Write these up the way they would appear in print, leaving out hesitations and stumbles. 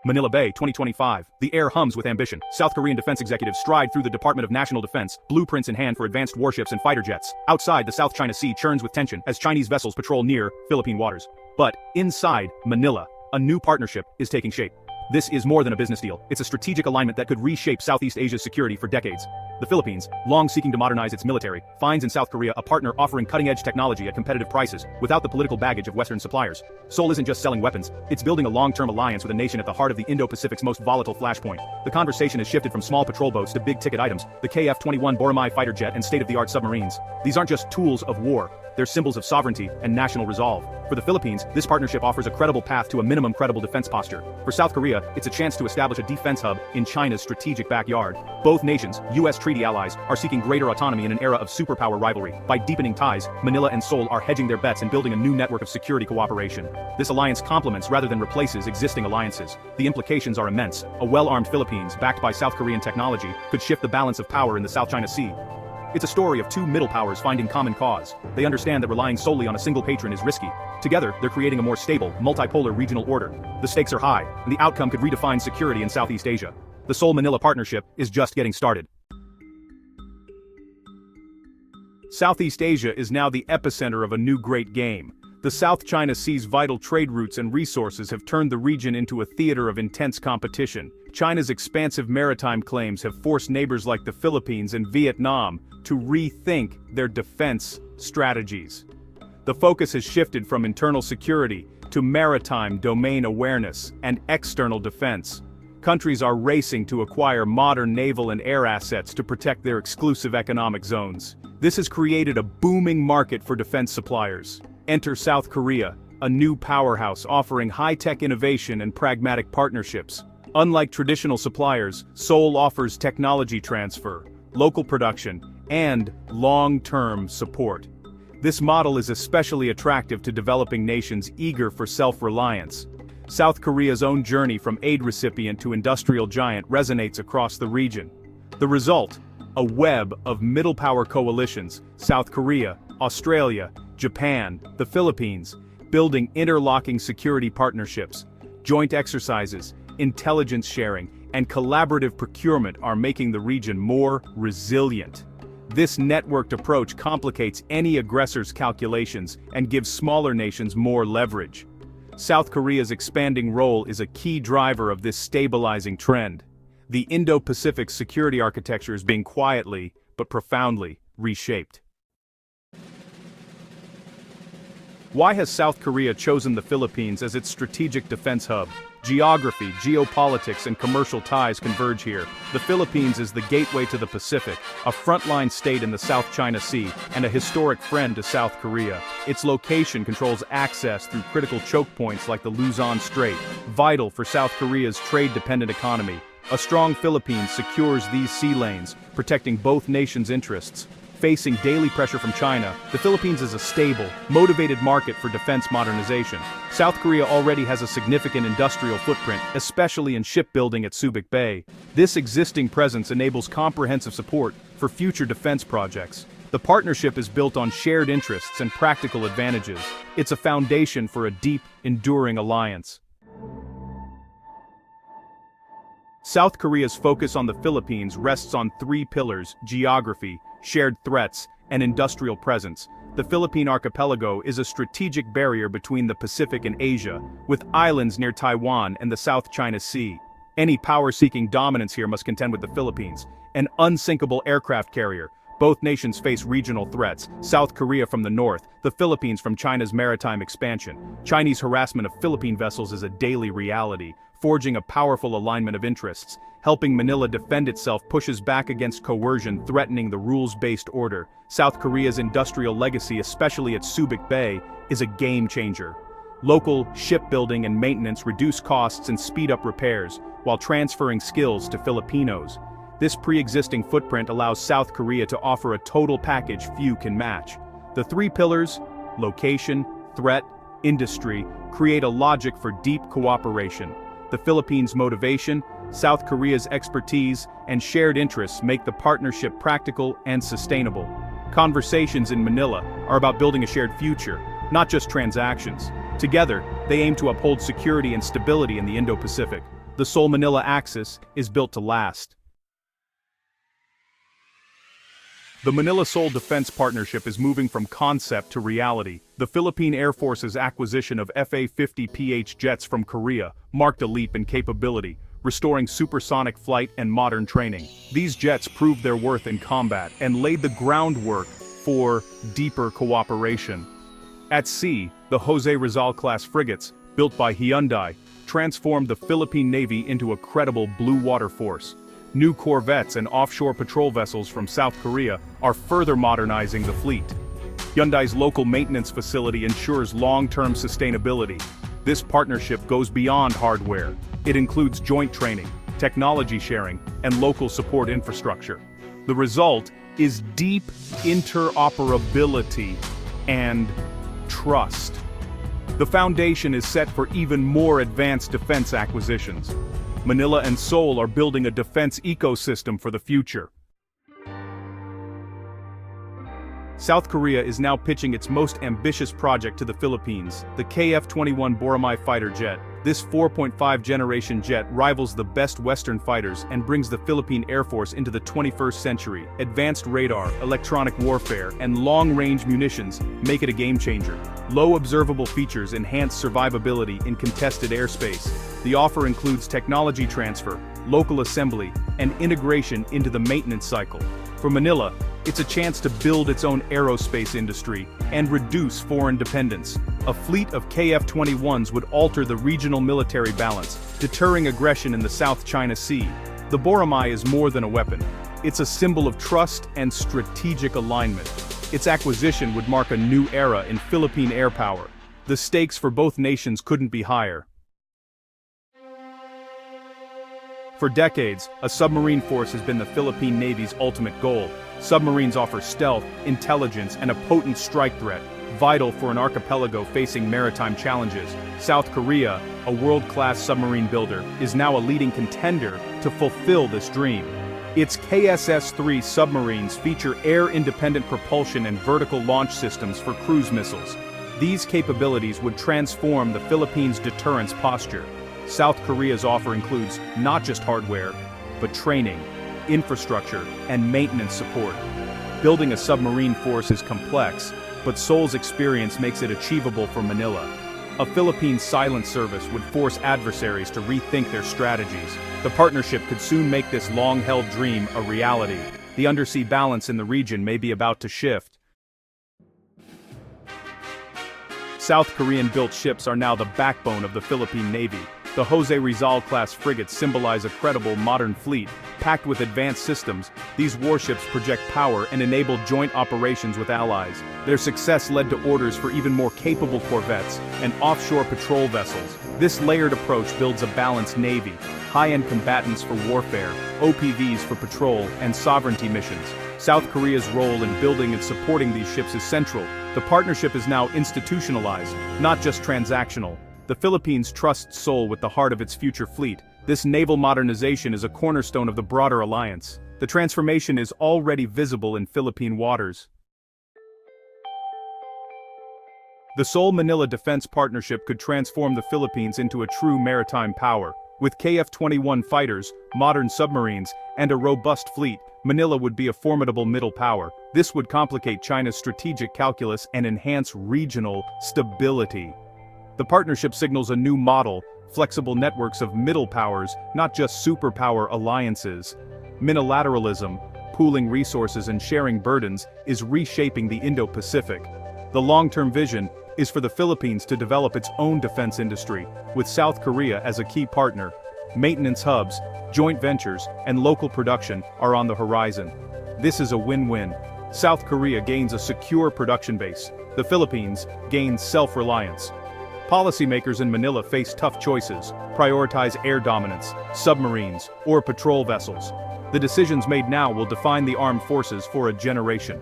Manila Bay, 2025. The air hums with ambition. South Korean defense executives stride through the Department of National Defense, blueprints in hand for advanced warships and fighter jets. Outside, the South China Sea churns with tension as Chinese vessels patrol near Philippine waters. But inside Manila, a new partnership is taking shape. This is more than a business deal. It's a strategic alignment that could reshape Southeast Asia's security for decades. The Philippines, long seeking to modernize its military, finds in South Korea a partner offering cutting-edge technology at competitive prices, without the political baggage of Western suppliers. Seoul isn't just selling weapons, it's building a long-term alliance with a nation at the heart of the Indo-Pacific's most volatile flashpoint. The conversation has shifted from small patrol boats to big-ticket items, the KF-21 Boromai fighter jet and state-of-the-art submarines. These aren't just tools of war, they're symbols of sovereignty and national resolve. For the Philippines, this partnership offers a credible path to a minimum credible defense posture. For South Korea, it's a chance to establish a defense hub in China's strategic backyard. Both nations, U.S. treaty allies, are seeking greater autonomy in an era of superpower rivalry. By deepening ties, Manila and Seoul are hedging their bets and building a new network of security cooperation. This alliance complements rather than replaces existing alliances. The implications are immense. A well-armed Philippines, backed by South Korean technology, could shift the balance of power in the South China Sea. It's a story of two middle powers finding common cause. They understand that relying solely on a single patron is risky. Together, they're creating a more stable, multipolar regional order. The stakes are high, and the outcome could redefine security in Southeast Asia. The Seoul-Manila partnership is just getting started. Southeast Asia is now the epicenter of a new great game. The South China Sea's vital trade routes and resources have turned the region into a theater of intense competition. China's expansive maritime claims have forced neighbors like the Philippines and Vietnam to rethink their defense strategies. The focus has shifted from internal security to maritime domain awareness and external defense. Countries are racing to acquire modern naval and air assets to protect their exclusive economic zones. This has created a booming market for defense suppliers. Enter South Korea, a new powerhouse offering high-tech innovation and pragmatic partnerships. Unlike traditional suppliers, Seoul offers technology transfer, local production, and long-term support. This model is especially attractive to developing nations eager for self-reliance. South Korea's own journey from aid recipient to industrial giant resonates across the region. The result? A web of middle-power coalitions, South Korea, Australia, Japan, the Philippines, building interlocking security partnerships. Joint exercises, intelligence sharing, and collaborative procurement are making the region more resilient. This networked approach complicates any aggressor's calculations and gives smaller nations more leverage. South Korea's expanding role is a key driver of this stabilizing trend. The Indo-Pacific security architecture is being quietly, but profoundly, reshaped. Why has South Korea chosen the Philippines as its strategic defense hub? Geography, geopolitics, and commercial ties converge here. The Philippines is the gateway to the Pacific, a frontline state in the South China Sea, and a historic friend to South Korea. Its location controls access through critical choke points like the Luzon Strait, vital for South Korea's trade-dependent economy. A strong Philippines secures these sea lanes, protecting both nations' interests. Facing daily pressure from China, the Philippines is a stable, motivated market for defense modernization. South Korea already has a significant industrial footprint, especially in shipbuilding at Subic Bay. This existing presence enables comprehensive support for future defense projects. The partnership is built on shared interests and practical advantages. It's a foundation for a deep, enduring alliance. South Korea's focus on the Philippines rests on three pillars: geography, shared threats, and industrial presence. The Philippine archipelago is a strategic barrier between the Pacific and Asia, with islands near Taiwan and the South China Sea. Any power-seeking dominance here must contend with the Philippines, an unsinkable aircraft carrier. Both nations face regional threats, South Korea from the north, the Philippines from China's maritime expansion. Chinese harassment of Philippine vessels is a daily reality, forging a powerful alignment of interests. Helping Manila defend itself pushes back against coercion threatening the rules-based order. South Korea's industrial legacy, especially at Subic Bay, is a game-changer. Local shipbuilding and maintenance reduce costs and speed up repairs, while transferring skills to Filipinos. This pre-existing footprint allows South Korea to offer a total package few can match. The three pillars, location, threat, industry, create a logic for deep cooperation. The Philippines' motivation, South Korea's expertise, and shared interests make the partnership practical and sustainable. Conversations in Manila are about building a shared future, not just transactions. Together, they aim to uphold security and stability in the Indo-Pacific. The Seoul-Manila axis is built to last. The Manila-Seoul Defense Partnership is moving from concept to reality. The Philippine Air Force's acquisition of FA-50PH jets from Korea marked a leap in capability, restoring supersonic flight and modern training. These jets proved their worth in combat and laid the groundwork for deeper cooperation. At sea, the Jose Rizal-class frigates, built by Hyundai, transformed the Philippine Navy into a credible blue water force. New corvettes and offshore patrol vessels from South Korea are further modernizing the fleet. Hyundai's local maintenance facility ensures long-term sustainability. This partnership goes beyond hardware. It includes joint training, technology sharing, and local support infrastructure. The result is deep interoperability and trust. The foundation is set for even more advanced defense acquisitions. Manila and Seoul are building a defense ecosystem for the future. South Korea is now pitching its most ambitious project to the Philippines, the KF-21 Boramae fighter jet. This 4.5 generation jet rivals the best Western fighters and brings the Philippine Air Force into the 21st century. Advanced radar, electronic warfare, and long-range munitions make it a game-changer. Low observable features enhance survivability in contested airspace. The offer includes technology transfer, local assembly, and integration into the maintenance cycle. For Manila, it's a chance to build its own aerospace industry and reduce foreign dependence. A fleet of KF-21s would alter the regional military balance, deterring aggression in the South China Sea. The Boramae is more than a weapon. It's a symbol of trust and strategic alignment. Its acquisition would mark a new era in Philippine air power. The stakes for both nations couldn't be higher. For decades, a submarine force has been the Philippine Navy's ultimate goal. Submarines offer stealth, intelligence, and a potent strike threat, vital for an archipelago facing maritime challenges. South Korea, a world-class submarine builder, is now a leading contender to fulfill this dream. Its KSS-3 submarines feature air-independent propulsion and vertical launch systems for cruise missiles. These capabilities would transform the Philippines' deterrence posture. South Korea's offer includes not just hardware, but training, infrastructure, and maintenance support. Building a submarine force is complex, but Seoul's experience makes it achievable for Manila. A Philippine silent service would force adversaries to rethink their strategies. The partnership could soon make this long-held dream a reality. The undersea balance in the region may be about to shift. South Korean-built ships are now the backbone of the Philippine Navy. The Jose Rizal-class frigates symbolize a credible modern fleet, packed with advanced systems. These warships project power and enable joint operations with allies. Their success led to orders for even more capable corvettes and offshore patrol vessels. This layered approach builds a balanced navy, high-end combatants for warfare, OPVs for patrol, and sovereignty missions. South Korea's role in building and supporting these ships is central. The partnership is now institutionalized, not just transactional. The Philippines trusts Seoul with the heart of its future fleet. This naval modernization is a cornerstone of the broader alliance. The transformation is already visible in Philippine waters. The Seoul-Manila Defense Partnership could transform the Philippines into a true maritime power. With KF-21 fighters, modern submarines, and a robust fleet, Manila would be a formidable middle power. This would complicate China's strategic calculus and enhance regional stability. The partnership signals a new model, flexible networks of middle powers, not just superpower alliances. Minilateralism, pooling resources and sharing burdens, is reshaping the Indo-Pacific. The long-term vision is for the Philippines to develop its own defense industry, with South Korea as a key partner. Maintenance hubs, joint ventures, and local production are on the horizon. This is a win-win. South Korea gains a secure production base. The Philippines gains self-reliance. Policymakers in Manila face tough choices: prioritize air dominance, submarines, or patrol vessels. The decisions made now will define the armed forces for a generation.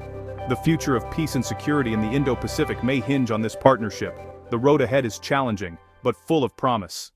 The future of peace and security in the Indo-Pacific may hinge on this partnership. The road ahead is challenging, but full of promise.